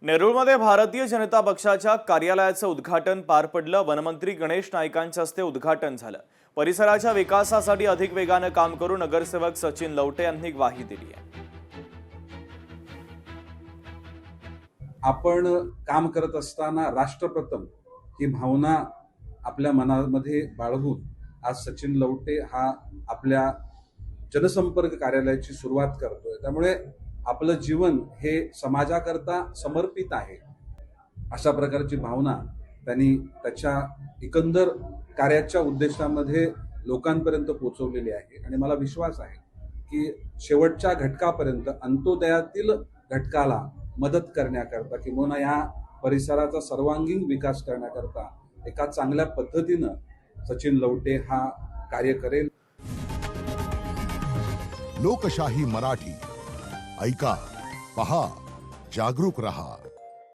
नेरूळमध्ये भारतीय जनता पक्षाच्या कार्यालयाचं उद्घाटन पार पडलं। वनमंत्री गणेश नाईकांच्या हस्ते उद्घाटन झालं। परिसराच्या विकासासाठी अधिक वेगाने काम करू नगरसेवक सचिन लवटे यांनी ग्वाही दिली आहे। आपण काम करत असताना राष्ट्रप्रथम ही भावना आपल्या मनामध्ये बाळगून आज सचिन लवटे हा आपल्या जनसंपर्क कार्यालयाची सुरुवात करतोय। त्यामुळे आपलं जीवन हे समाजाकरता समर्पित आहे अशा प्रकारची भावना त्यांनी त्याच्या एकंदर कार्याच्या उद्देशामध्ये लोकांपर्यंत पोहोचवलेली आहे। आणि मला विश्वास आहे की शेवटच्या घटकापर्यंत अंत्योदयातील घटकाला मदत करण्याकरता किंवा या परिसराचा सर्वांगीण विकास करण्याकरता एका चांगल्या पद्धतीनं सचिन लवटे हा कार्य करेल। लोकशाही मराठी ऐका, पहा, जागरूक रहा।